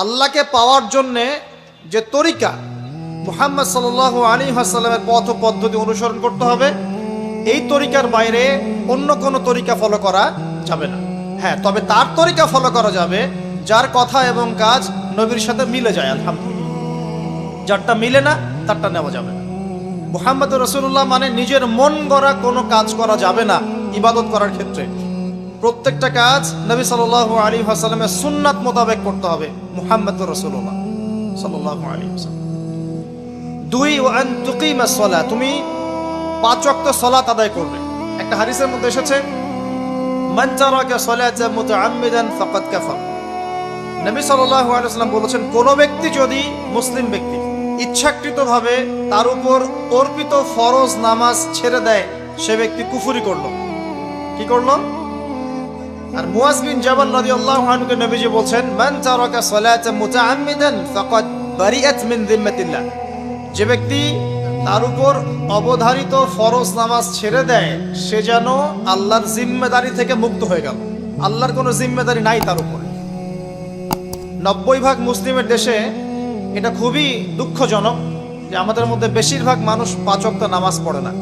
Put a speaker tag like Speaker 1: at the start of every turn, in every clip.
Speaker 1: আল্লাহকে পাওয়ার জন্যে যে তরিকা, মুহাম্মদ সাল্লাল্লাহু আলাইহি ওয়াসাল্লামের পথ পদ্ধতি অনুসরণ করতে হবে। এই তরিকার বাইরে অন্য কোনো তরিকা ফলো করা যাবে না। হ্যাঁ, তবে তার তরিকা ফলো করা যাবে যার কথা এবং কাজ নবীর সাথে মিলে যায়, আলহামদুলিল্লাহ। যারটা মিলে না তারটা নেওয়া যাবে না। মুহাম্মদ রাসূলুল্লাহ মানে নিজের মন গড়া কোনো কাজ করা যাবে না। ইবাদত করার ক্ষেত্রে প্রত্যেকটা কাজ নবী সাল্লাল্লাহু আলাইহি ওয়াসাল্লামের সুন্নাত মোতাবেক করতে হবে, মুহাম্মদ রাসূলুল্লাহ সাল্লাল্লাহু আলাইহি ওয়াসাল্লাম। 2 ওয়া আন তুকিমাস সালাত, তুমি 5 ওয়াক্ত সালাত আদায় করবে। একটা হাদিসের মধ্যে এসেছে, মান তারাকা সালাতা মুতাআম্মিদান ফাকাদ কাফার। নবী সাল্লাল্লাহু আলাইহি ওয়াসাল্লাম বলেছেন, কোন ব্যক্তি যদি, মুসলিম ব্যক্তি, ইচ্ছাকৃতভাবে তার উপর অর্পিত ফরজ নামাজ ছেড়ে দেয়, সে ব্যক্তি কুফরি করলো। কি করলো? আর মুয়াজ বিন জাবাল রাদিয়াল্লাহু আনহুকে নবীজি বলছেন, মান তারাকা সালাতা মুতাআম্মিদান ফাকাদ বারিআত মিন যিম্মাতিল্লাহ। যে ব্যক্তি তার উপর অবধারিত ফরজ নামাজ ছেড়ে দেয়, সে যেন আল্লাহর জিম্মেদারি থেকে মুক্ত হয়ে গেল। আল্লাহর কোনো জিম্মেদারি নাই তার উপরে। 90% মুসলিমের দেশে এটা খুবই দুঃখজনক যে আমাদের মধ্যে বেশিরভাগ মানুষ 5 ওয়াক্ত নামাজ পড়ে না।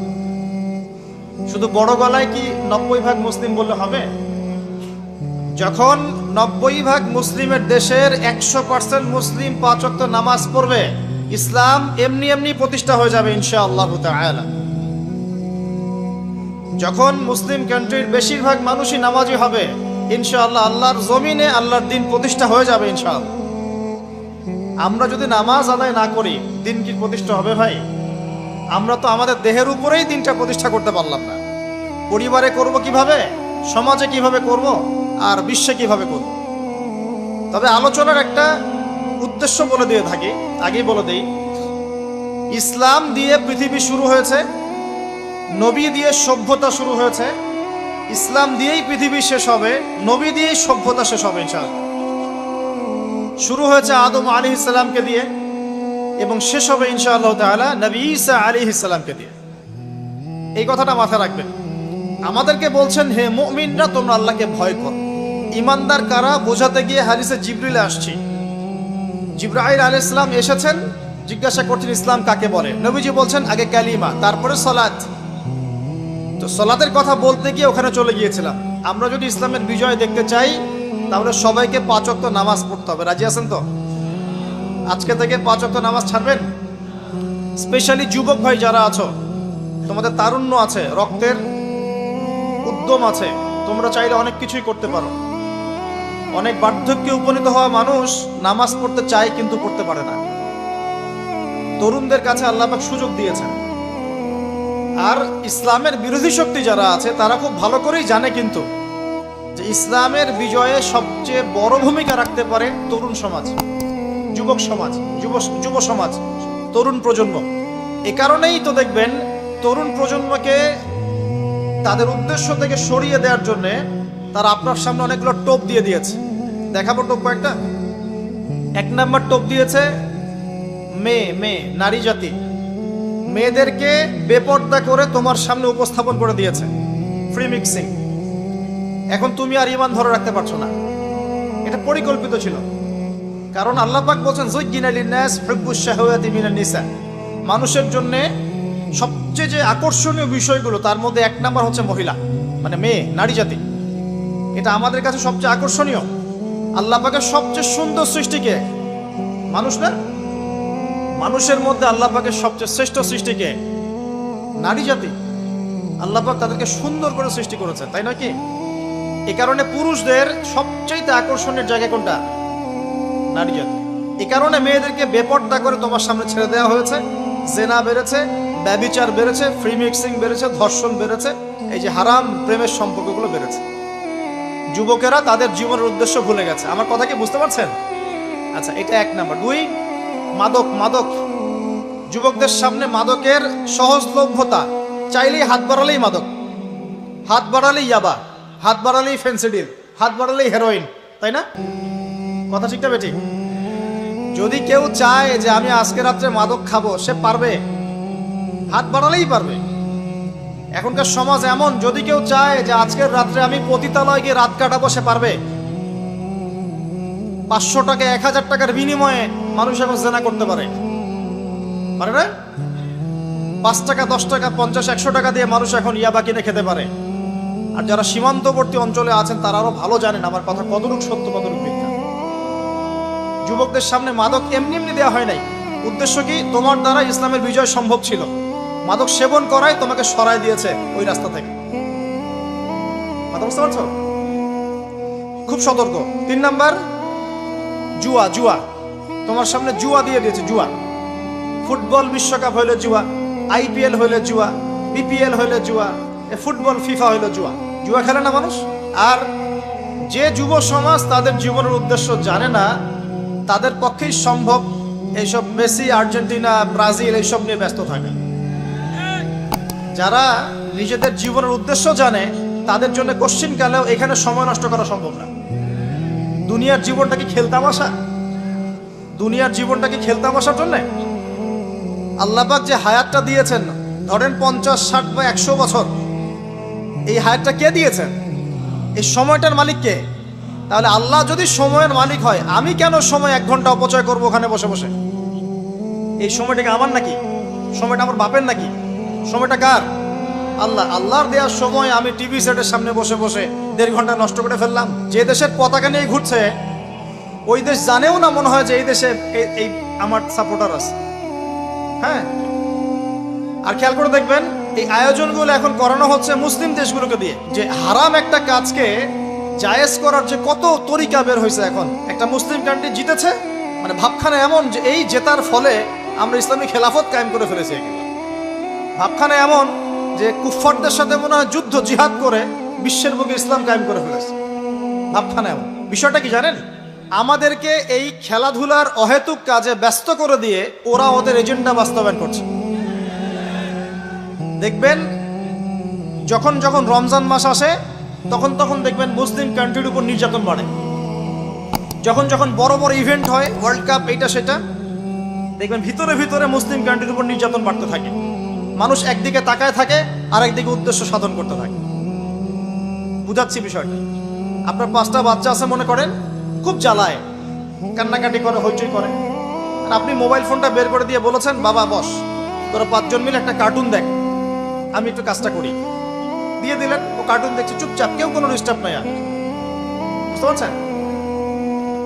Speaker 1: শুধু বড় গলায় কি 90% মুসলিম বললে হবে? যখন 90% মুসলিমের দেশের 100% মুসলিম 5 ওয়াক্ত নামাজ পড়বে, ইসলাম এমনি এমনি প্রতিষ্ঠা হয়ে যাবে ইনশাআল্লাহ তাআলা। যখন মুসলিম কান্ট্রির বেশিরভাগ মানুষই নামাজি হবে, ইনশাআল্লাহ আল্লাহর জমিনে আল্লাহর দিন প্রতিষ্ঠা হয়ে যাবে ইনশাআল্লাহ। আমরা যদি নামাজ আদায় না করি, দিন কি প্রতিষ্ঠা হবে ভাই? আমরা তো আমাদের দেহের উপরেই দিনটা প্রতিষ্ঠা করতে পারলাম না। পরিবারে করব কিভাবে, সমাজে কিভাবে করব, আর বিশ্বে কিভাবে করব? তবে আলোচনার একটা উদ্দেশ্য বলে দিয়ে থাকি, আগেই বলে দেই, ইসলাম দিয়ে পৃথিবী শুরু হয়েছে, নবী দিয়ে সভ্যতা শুরু হয়েছে, ইসলাম দিয়েই পৃথিবী শেষ হবে, নবী দিয়েই সভ্যতা শেষ হবে ইনশাআল্লাহ। শুরু হয়েছে আদম আলাইহিস সালামকে দিয়ে এবং শেষ হবে ইনশাআল্লাহ তাআলা নবী ঈসা আলাইহিস সালামকে দিয়ে। এই কথাটা মাথায় রাখবেন। আমাদেরকে বলছেন, হে মুমিনরা, তোমরা আল্লাহকে ভয় করো। ঈমানদার কারা বোঝাতে গিয়ে হাদিসে জিবরিল আসছে। জিবরাইল আলাইহিস সালাম এসেছেন, জিজ্ঞাসা করছেন ইসলাম কাকে বলে। নবীজি বলছেন আগে কালিমা, তারপরে সালাত। তো সালাতের কথা বলতে গিয়ে ওখানে চলে গিয়েছিলাম। আমরা যদি ইসলামের বিজয় দেখতে চাই, তাহলে সবাইকে 5 ওয়াক্ত নামাজ পড়তে হবে। রাজি আছেন তো? আজকে থেকে 5 ওয়াক্ত নামাজ ছাড়বেন? স্পেশালি যুবক ভাই যারা আছো, তোমাদের তারুণ্য আছে, রক্তের উদ্যম আছে, তোমরা চাইলে অনেক কিছুই করতে পারো। অনেক বার্ধক্যে উপনীত হওয়া মানুষ নামাজ পড়তে চায় কিন্তু পড়তে পারে না। তরুণদের কাছে আল্লাহ পাক সুযোগ দিয়েছেন। আর ইসলামের বিরোধী শক্তি যারা আছে, তারা খুব ভালো করেই জানে কিন্তু যে ইসলামের বিজয়ে সবচেয়ে বড় ভূমিকা রাখতে পারে তরুণ সমাজ, যুবক সমাজ, যুব সমাজ, তরুণ প্রজন্ম। এ কারণেই তো দেখবেন তরুণ প্রজন্মকে তাদের উদ্দেশ্য থেকে সরিয়ে দেওয়ার জন্যে তারা আপনার সামনে অনেকগুলো টোপ দিয়ে দিয়েছে। দেখাবো টোপ কয়েকটা। 1 নাম্বার টোপ দিয়েছে মেয়ে, নারী জাতি। মেয়েদেরকে বেপর্দা করে তোমার সামনে উপস্থাপন করে দিয়েছে, ফ্রি মিক্সিং। এখন তুমি আর ঈমান ধরে রাখতে পারছো না। এটা পরিকল্পিত ছিল, কারণ আল্লাহ পাক বলেন যুজ্জিনা লিন-নাস হুব্বুশ শাহাওয়াতি মিনান নিসা। মানুষের জন্য সবচেয়ে যে আকর্ষণীয় বিষয়গুলো, তার মধ্যে 1 নাম্বার হচ্ছে মহিলা, মানে মেয়ে, নারী জাতি। এটা আমাদের কাছে সবচেয়ে আকর্ষণীয়। আল্লাহ পাকের সবচেয়ে সুন্দর সৃষ্টিকে মানুষ না? মানুষের মধ্যে আল্লাহ পাকের সবচেয়ে শ্রেষ্ঠ সৃষ্টিকে নারী জাতি। আল্লাহ পাক তাদেরকে সুন্দর করে সৃষ্টি করেছে, তাই নয় কি? এই কারণে পুরুষদের সবচাইতে আকর্ষণের জায়গা কোনটা? নারী জাতি। এই কারণে মেয়েদেরকে বেপর্দা করে তোমার সামনে ছেড়ে দেওয়া হয়েছে। জেনা বেড়েছে, ব্যভিচার বেড়েছে, ফ্রি মিক্সিং বেড়েছে, ধর্ষণ বেড়েছে, এই যে হারাম প্রেমের সম্পর্কগুলো বেড়েছে। যুবকেরা তাদের জীবনের উদ্দেশ্য ভুলে গেছে। আমার কথা কি বুঝতে পারছেন? আচ্ছা, এটা 1 নাম্বার। 2, মাদক। যুবকদের সামনে মাদকের সহজলভ্যতা। চাইলেই হাত বাড়ালেই মাদক, হাত বাড়ালেই ইয়াবা, হাত বাড়ালেই ফেন্সিডিল, হাত বাড়ালেই হেরোইন, তাই না? কথা ঠিক না বেঠিক? যদি কেউ চায় যে আমি আজকে রাত্রে মাদক খাবো, সে পারবে, হাত বাড়ালেই পারবে। এখনকার সমাজ এমন, যদি কেউ চায় যে আজকের রাত্রে আমি পতিতালয়ে গিয়ে রাত কাটাবো, সে পারবে। 500 টাকা 1000 টাকার বিনিময়ে মানুষ এখন জেনা করতে পারে না? 5 টাকা 10 টাকা 50-100 টাকা দিয়ে মানুষ এখন ইয়াবা কিনে খেতে পারে। আর যারা সীমান্তবর্তী অঞ্চলে আছেন তারা আরো ভালো জানেন আমার কথা কতটুকু সত্য কতটুকু মিথ্যা। যুবকদের সামনে মাদক এমনি এমনি দেওয়া হয় নাই। উদ্দেশ্য কি? তোমার দ্বারা ইসলামের বিজয় সম্ভব ছিল। মাদক সেবন করাই তোমাকে সরাই দিয়েছে ওই রাস্তা থেকে। কথা বুঝতে পারছো? খুব সতর্ক। 3 নাম্বার, জুয়া। তোমার সামনে জুয়া দিয়ে দিয়েছে। জুয়া, ফুটবল বিশ্বকাপ হইলে জুয়া, IPL হইলে জুয়া, BPL হইলে জুয়া, ফুটবল FIFA হইলে জুয়া। জুয়া খেলে না মানুষ। আর যে যুব সমাজ তাদের জীবনের উদ্দেশ্য জানে না, তাদের পক্ষেই সম্ভব এইসব মেসি, আর্জেন্টিনা, ব্রাজিল এইসব নিয়ে ব্যস্ত থাকে। যারা নিজেদের জীবনের উদ্দেশ্য জানে তাদের জন্য কোশ্চিনকালেও এখানে সময় নষ্ট করা সম্ভব না। দুনিয়ার জীবনটা কি খেলতামাশা? দুনিয়ার জীবনটা কি খেলতামাশার জন্য? আল্লাহ পাক যে হায়াতটা দিয়েছেন, ধরেন 50, 60 বা 100 বছর, এই হায়াতটা কে দিয়েছেন? এই সময়টার মালিক কে? তাহলে আল্লাহ যদি সময়ের মালিক হয়, আমি কেন সময় 1 ঘন্টা অপচয় করবো ওখানে বসে বসে? এই সময়টা কি আমার নাকি? সময়টা আমার বাপের নাকি? সময়টা কার? আল্লাহর দেওয়ার সময় আমি টিভি সেটের সামনে বসে বসে 1.5 ঘন্টা নষ্ট করে ফেললাম। যে দেশের পতাকা নিয়ে ঘুরছে ওই দেশ জানেও না মনে হয় যে এই দেশে এই আমার সাপোর্টার আছে। হ্যাঁ, আর খেয়াল করে দেখবেন এই আয়োজনগুলো এখন করানো হচ্ছে মুসলিম দেশগুলোকে দিয়ে। যে হারাম একটা কাজকে জায়েজ করার যে কত তরিকা বের হয়েছে। এখন একটা মুসলিম কান্ট্রি জিতেছে, মানে ভাবখানা এমন যে এই জেতার ফলে আমরা ইসলামী খেলাফত কায়েম করে ফেলেছি। ভাবখানা এমন যে কুফফারদের সাথে মনে হয় যুদ্ধ জিহাদ করে বিশ্বের বুকে ইসলাম কায়েম করে ফেলেছে। ভাবখানা এমন। বিষয়টা কি জানেন? আমাদেরকে এই খেলাধুলার অহেতুক কাজে ব্যস্ত করে দিয়ে ওরা ওদের এজেন্ডা বাস্তবায়ন করছে। দেখবেন যখন যখন রমজান মাস আসে তখন তখন দেখবেন মুসলিম কান্ট্রির উপর নির্যাতন বাড়ে। যখন যখন বড় বড় ইভেন্ট হয়, ওয়ার্ল্ড কাপ, এইটা সেটা, দেখবেন ভিতরে ভিতরে মুসলিম কান্ট্রির উপর নির্যাতন বাড়তে থাকে। মানুষ একদিকে তাকায় থাকে আর একদিকে উদ্দেশ্য সাধন করতে থাকে। বুঝাচ্ছি বিষয়টা। আপনার 5টা বাচ্চা আছে মনে করেন, খুব জ্বালায়, কান্নাকাটি করে, হইচই করে, আর আপনি মোবাইল ফোনটা বের করে দিয়ে বলেছেন, বাবা বস, তোরা 5 জন মিলে একটা কার্টুন দেখ, আমি একটু কাজটা করি। দিয়ে দিলেন, ও কার্টুন দেখছে চুপচাপ, কেউ কোনো ডিস্টার্ব নাই। আর বুঝতে পারছেন?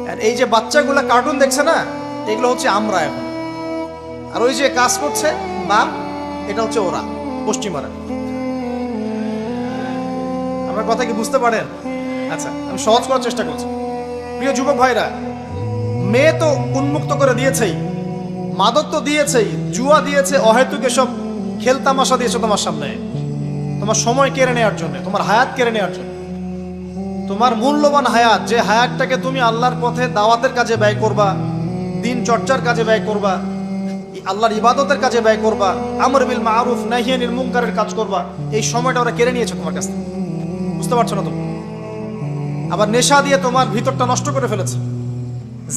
Speaker 1: আর এই যে বাচ্চাগুলা কার্টুন দেখছে না, এগুলো হচ্ছে আমরা এখন। আর ওই যে কাজ করছে বাপ, এটা হচ্ছে ওরা, পশ্চিমারা। আমার কথা কি বুঝতে পারেন? আচ্ছা, আমি সহজ করার চেষ্টা করছি। প্রিয় যুবক ভাইরা, মেয়ে তো উন্মুক্ত করে দিয়েছেই, মাদক তো দিয়েছেই, জুয়া দিয়েছে, অহেতুক এসব খেলতামাশা দিয়েছে তোমার সামনে, তোমার সময় কেড়ে নেওয়ার জন্য, তোমার হায়াত কেড়ে নেওয়ার জন্য। তোমার মূল্যবান হায়াত, যে হায়াতটাকে তুমি আল্লাহর পথে দাওয়াতের কাজে ব্যয় করবা, দিন চর্চার কাজে ব্যয় করবা, আল্লাহর ইবাদতের কাজে ব্যয় করবা, আমর বিল মারুফ নাহি আনিল মুনকারের কাজ করবা, এই সময়টা ওরা কেড়ে নিয়েছে তোমার কাছ থেকে। বুঝতে পারছো না? তুমি আবার নেশা দিয়ে তোমার ভিতরটা নষ্ট করে ফেলেছে,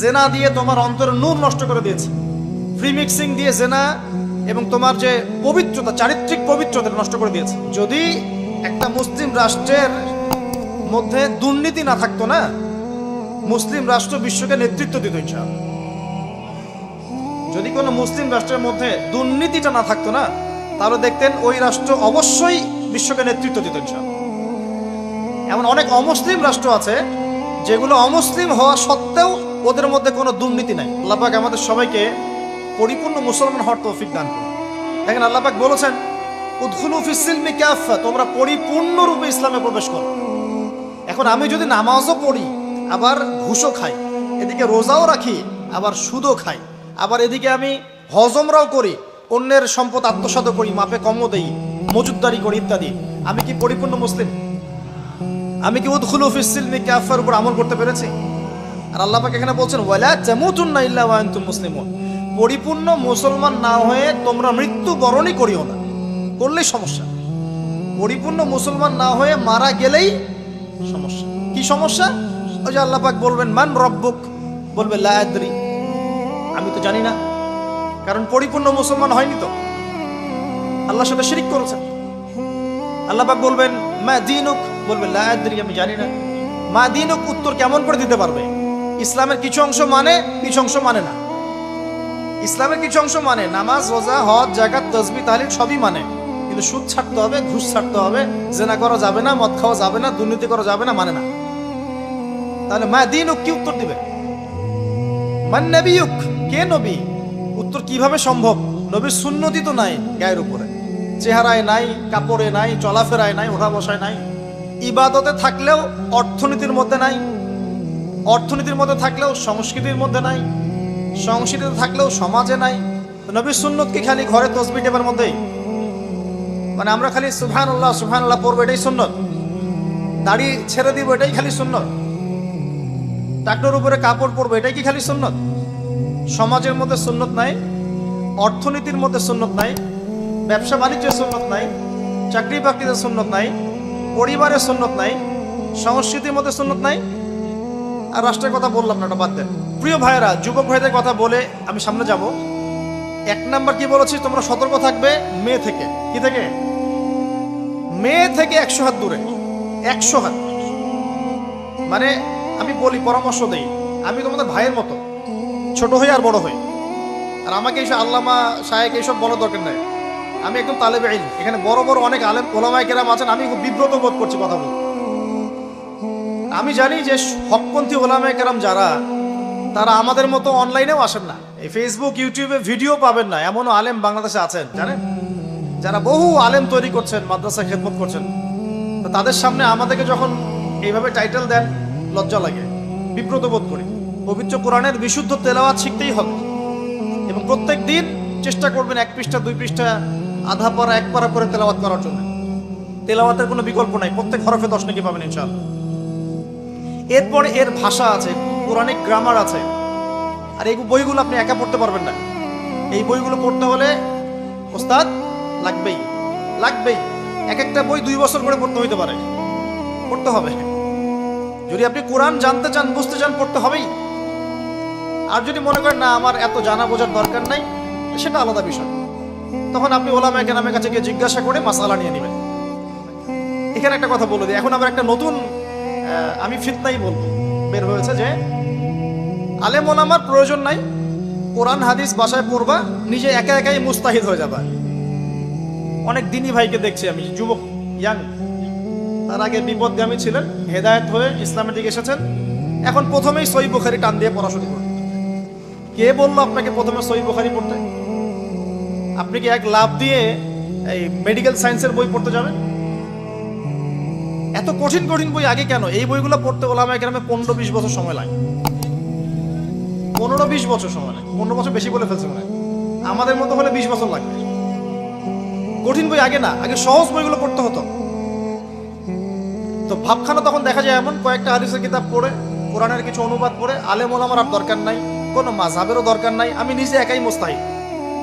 Speaker 1: জেনা দিয়ে তোমার অন্তরের নূর নষ্ট করে দিয়েছে, ফ্রি মিক্সিং দিয়ে জেনা এবং তোমার যে পবিত্রতা, চারিত্রিক পবিত্রতা নষ্ট করে দিয়েছে। যদি একটা মুসলিম রাষ্ট্রের মধ্যে দুর্নীতি না থাকতো না, মুসলিম রাষ্ট্র বিশ্বকে নেতৃত্ব দিত ইনশাআল্লাহ। যদি কোনো মুসলিম রাষ্ট্রের মধ্যে দুর্নীতিটা না থাকতো না, তাহলে দেখতেন ওই রাষ্ট্র অবশ্যই বিশ্বকে নেতৃত্ব দিত ইনশাআল্লাহ। এমন অনেক অমুসলিম রাষ্ট্র আছে যেগুলো অমুসলিম হওয়া সত্ত্বেও ওদের মধ্যে কোনো দুর্নীতি নাই। আল্লাহ পাক আমাদের সবাইকে পরিপূর্ণ মুসলমান হওয়ার তৌফিক দান করুন। দেখেন আল্লাহ পাক বলেছেন, উদখুলু ফিস সিলমি কাফা, তোমরা পরিপূর্ণরূপে ইসলামে প্রবেশ করো। এখন আমি যদি নামাজও পড়ি, আবার ঘুষও খাই, এদিকে রোজাও রাখি, আবার সুদও খাই, আবার এদিকে আমি হজমরাও করি, অন্যের সম্পদ আত্মসাৎ করি, মাপে কমও দেই, মজুদদারি করি ইত্যাদি, আমি কি পরিপূর্ণ মুসলিম? আমি কি উদখুলু ফিস সিলমি কাফার উপর আমল করতে পেরেছি? আর আল্লাহ পাক এখানে বলছেন, ওয়ালা তামুতুন্না ইল্লা ওয়া আনতুম মুসলিমুন, পরিপূর্ণ মুসলমান না হয়ে তোমরা মৃত্যুবরণই করিও না। করলেই সমস্যা। পরিপূর্ণ মুসলমান না হয়ে মারা গেলেই সমস্যা। কি সমস্যা? ওই যে আল্লাহ পাক বলবেন, মান রব্বুক, বলবে লা আদরি, আমি তো জানি না, কারণ পরিপূর্ণ মুসলমান হয়নি তো, আল্লাহর সাথে শিরিক করেছেন। আল্লাহ পাক বলবেন, মা দীনুক, বলবে লা আদরি, আমি জানি না। মা দীনুক উত্তর কেমন করে দিতে পারবে? ইসলামের কিছু অংশ মানে, কিছু অংশ মানে না। ইসলামের কিছু অংশ মানে, নামাজ, রোজা, হজ, যাকাত, তাসবিহ, তাহলিল সবই মানে, কিন্তু সুদ ছাড়তে হবে, ঘুষ ছাড়তে হবে, জেনা করা যাবে না, মদ খাওয়া যাবে না, দুর্নীতি করা যাবে না, মানে না। তাহলে মা দীনুক কি উত্তর দিবে? মান নবিয়ুক, কে নবী? উত্তর কিভাবে সম্ভব? নবীর সুন্নতি তো নাই গায়ের উপরে, চেহারায় নাই, কাপড়ে নাই, চলাফেরায় নাই, ওঠা বসায় নাই, ইবাদতে থাকলেও অর্থনীতির মধ্যে নাই, অর্থনীতির মধ্যে থাকলেও সংস্কৃতির মধ্যে নাই, সংস্কৃতিতে থাকলেও সমাজে নাই। নবীর সুন্নত কি খালি ঘরে তসবিহ টেপার মধ্যেই? মানে আমরা খালি সুবহানাল্লাহ সুবহানাল্লাহ পড়বো এটাই সুন্নত, দাড়ি ছেড়ে দিব এটাই খালি সুন্নত, টাকনোর উপরে কাপড় পরবো এটাই কি খালি সুন্নত? সমাজের মধ্যে সুন্নত নাই, অর্থনীতির মধ্যে সুন্নত নাই, ব্যবসা বাণিজ্যের সুন্নত নাই, চাকরি বাকরিতে সুন্নত নাই, পরিবারের সুন্নত নাই, সংস্কৃতির মধ্যে সুন্নত নাই। আর রাষ্ট্রের কথা বললাম না, ওটা বাদ দেন। প্রিয় ভাইয়েরা, যুবক ভাইদের কথা বলে আমি সামনে যাব। এক নাম্বার কি বলেছি, তোমরা সতর্ক থাকবে মেয়ে থেকে। কি থেকে? মেয়ে থেকে 100 হাত দূরে। 100 হাত মানে আমি বলি, পরামর্শ দেই, আমি তোমাদের ভাইয়ের মতো, ছোট হই আর বড় হই। আর আমাকে এইসব আল্লামা শায়েখ এইসব বলার দরকার নাই। আমি একদম তালেবে ইলম, এখানে বড় বড় অনেক আলেম ওলামায়ে কেরাম আছেন, আমি খুব বিব্রত বোধ করছি কথা বলতে। আমি জানি যে হকপন্থী ওলামায়ে কেরাম যারা, তারা আমাদের মতো অনলাইনেও আসেন না, এই ফেসবুক ইউটিউবে ভিডিও পাবেন না, এমনও আলেম বাংলাদেশে আছেন জানেন, যারা বহু আলেম তৈরি করছেন, মাদ্রাসা খেদমত করছেন। তো তাদের সামনে আমাদেরকে যখন এইভাবে টাইটেল দেন, লজ্জা লাগে, বিব্রত বোধ করি। পবিত্র কোরআনের বিশুদ্ধ তেলাওয়াত শিখতেই হবে, এবং প্রত্যেক দিন চেষ্টা করবেন 1 পৃষ্ঠা 2 পৃষ্ঠা, আধা পারা 1 পারা করে তেলাওয়াত করার জন্য। তেলাওয়াতের কোনো বিকল্প নাই, প্রত্যেক হরফে 10 নেকি পাবেন ইনশাআল্লাহ। এরপরে এর ভাষা আছে, কোরআনিক গ্রামার আছে, আর এই বইগুলো আপনি একা পড়তে পারবেন না। এই বইগুলো পড়তে হলে ওস্তাদ লাগবেই, লাগবেই। এক একটা বই 2 বছর করে পড়তে হইতে পারে, পড়তে হবে। যদি আপনি কোরআন জানতে চান, বুঝতে চান, পড়তে হবেই। আর যদি মনে করেন না আমার এত জানা বোঝার দরকার নাই, সেটা আলাদা বিষয়, তখন আপনি ওলামায়ে কেরামের কাছে গিয়ে জিজ্ঞাসা করে মাসআলা নিয়ে নেবেন। এখানে একটা কথা বলে দিই, এখন আবার একটা নতুন আমি ফিতনাই বলবো বের হয়েছে যে আলেম ওলামার প্রয়োজন নাই, কোরআন হাদিস বাসায় পড়বা, নিজে একা একাই মুস্তাহিদ হয়ে যাবা। অনেক দিনী ভাইকে দেখছি আমি, যুবক, ইয়াং, তার আগে বিপদগামী ছিলেন, হেদায়েত হয়ে ইসলামের দিকে এসেছেন, এখন প্রথমেই সহিহ বুখারী টান দিয়ে পড়া শুরু করেন। কে বললো আপনাকে প্রথমে সহিহ বুখারী পড়তে? আপনি কি এক লাভ দিয়ে এই মেডিকেল সায়েন্সের বই পড়তে যাবেন? এত কঠিন কঠিন বই আগে কেন? এই বইগুলো পড়তে ওলামায়ে কেরামে 15-20 বছর সময় লাগে। 15-20 বছর সময় লাগে, 15 বছর বেশি বলে ফেলছে মনে হয়। আমাদের মতো হলে 20 বছর লাগবে। কঠিন বই আগে না, আগে সহজ বইগুলো পড়তে হতো। তো ভাবখানা তখন দেখা যায় এমন, কয়েকটা হাদিসের কিতাব পড়ে, কোরআনের কিছু অনুবাদ পড়ে, আলেম ওলামার আর দরকার নাই, কোনো মাযহাবেরও দরকার নাই, আমি নিজে একাই মুস্তাহিদ।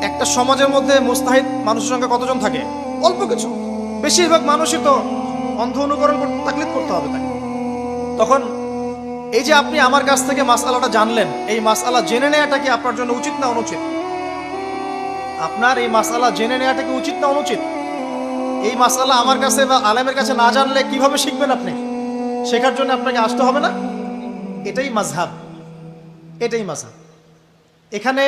Speaker 1: একটা সমাজের মধ্যে মুস্তাহিদ মানুষের সংখ্যা কতজন থাকে? অল্প কিছু। বেশিরভাগ মানুষই তো অন্ধ অনুকরণ তাকলিদ করতে হবে তাকে। তখন এই যে আপনি আমার কাছ থেকে মাসআলাটা জানলেন, এই মাসআলা জেনে নেওয়াটা কি আপনার জন্য উচিত না অনুচিত? আপনার এই মাসআলা জেনে নেওয়াটা কি উচিত না অনুচিত? এই মাসআলা আমার কাছে বা আলেমের কাছে না জানলে কিভাবে শিখবেন আপনি? শেখার জন্য আপনাকে আসতে হবে না? এটাই মাযহাব, এটাই মাযহাব। এখানে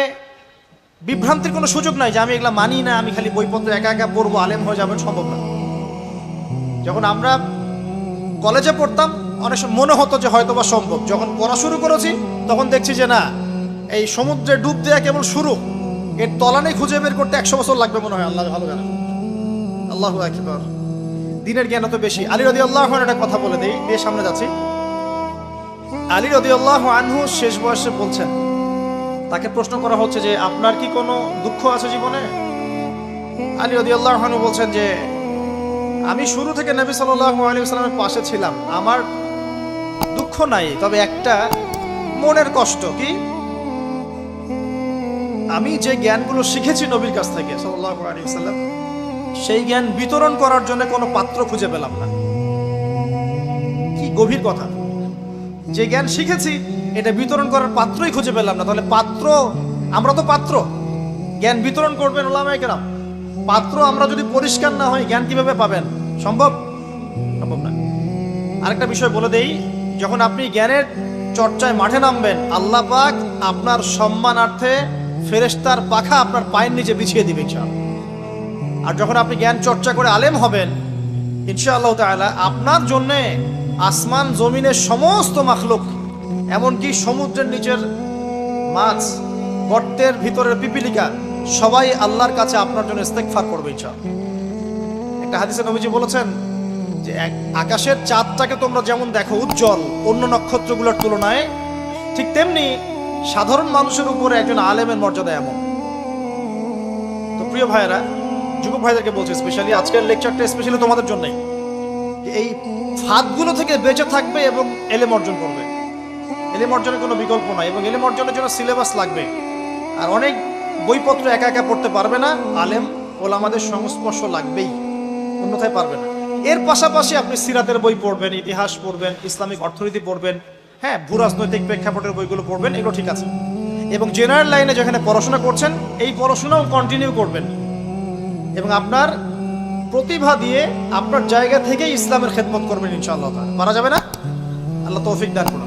Speaker 1: বিভ্রান্তির কোনো সুযোগ নাই যে আমি এগুলা মানি না, আমি খালি বইপত্র একা একা পড়বো, আলেম হয়ে যাবেন, সম্ভব না। যখন আমরা কলেজে পড়তাম অনেক সময় মনে হতো যে হয়তো বা সম্ভব, যখন পড়া শুরু করেছি তখন দেখছি যে না, এই সমুদ্রে ডুব দেওয়া কেবল শুরু, এর তলানে খুঁজে বের করতে 100 বছর লাগবে মনে হয়। আল্লাহ ভালো জানেন। আল্লাহু আকবার। দিনের জ্ঞান তো বেশি। আলী রাদিয়াল্লাহু আনহু একটা কথা বলে দেই, দিয়ে সামনে যাচ্ছি। আলী রাদিয়াল্লাহু আনহু শেষ বয়সে বলছেন, তাকে প্রশ্ন করা হচ্ছে যে আপনার কি কোনো দুঃখ আছে জীবনে? আলী রাদিয়াল্লাহু আনহু বলছেন যে আমি শুরু থেকে নবী সাল্লাল্লাহু আলাইহি ওয়াসাল্লামের পাশে ছিলাম, আমার দুঃখ নাই, তবে একটা মনের কষ্ট। কি? আমি যে জ্ঞানগুলো শিখেছি নবীর কাছ থেকে সাল্লাল্লাহু আলাইহি ওয়াসাল্লাম, সেই জ্ঞান বিতরণ করার জন্য কোনো পাত্র খুঁজে পেলাম না। কি গভীর কথা! যে জ্ঞান শিখেছি এটা বিতরণ করার পাত্রই খুঁজে পেলাম না। তাহলে পাত্র, আমরা তো পাত্র, জ্ঞান বিতরণ করবেন ওলামায়ে কেরাম। পাত্র আমরা যদি পরিষ্কার না হই, জ্ঞান কিভাবে পাবেন? সম্ভব? সম্ভব না। আরেকটা বিষয় বলে দেই, যখন আপনি জ্ঞানের চর্চায় মাঠে নামবেন, আল্লাহ পাক আপনার সম্মানার্থে ফেরেশতার পাখা আপনার পায়ের নিচে বিছিয়ে দিবে ইনশাআল্লাহ। আর যখন আপনি জ্ঞান চর্চা করে আলেম হবেন ইনশাআল্লাহ তাআলা, আপনার জন্যে আসমান জমিনের সমস্ত মাখলুক, এমনকি সমুদ্রের নিচের মাছ, গর্তের ভিতরের পিপিলিকা, সবাই আল্লাহর কাছে আপনার জন্য ইস্তেগফার করবে ইনশাআল্লাহ। একটা হাদিসে নবীজি বলেছেন যে আকাশের চাঁদটাকে তোমরা যেমন দেখো উজ্জ্বল অন্য নক্ষত্রগুলোর তুলনায়, ঠিক তেমনি সাধারণ মানুষের উপরে একজন আলেমের মর্যাদা এমন। তো প্রিয় ভাইয়েরা, যুবক ভাইদেরকে বলছি, স্পেশালি আজকের লেকচারটা স্পেশালি তোমাদের জন্যই, এই ফাঁদগুলো থেকে বেঁচে থাকবে এবং এলেম অর্জন করবে। এলেম অর্জনের কোনো বিকল্প নাই, এবং এলেম অর্জনের জন্য সিলেবাস লাগবে। আর অনেক বইপত্র একা একা পড়তে পারবে না, আলেম ওলামাদের সংস্পর্শ লাগবেই, অন্যথায় পারবে না। এর পাশাপাশি আপনি সিরাতের বই পড়বেন, ইতিহাস পড়বেন, ইসলামিক অর্থনীতি পড়বেন, হ্যাঁ, ভূরাজনৈতিক প্রেক্ষাপটের বইগুলো পড়বেন, এগুলো ঠিক আছে। এবং জেনারেল লাইনে যেখানে পড়াশোনা করছেন এই পড়াশোনাও কন্টিনিউ করবেন, এবং আপনার প্রতিভা দিয়ে আপনার জায়গা থেকেই ইসলামের খেদমত করবেন ইনশাআল্লাহ। পারা যাবে না? আল্লাহ তৌফিক দান করুন।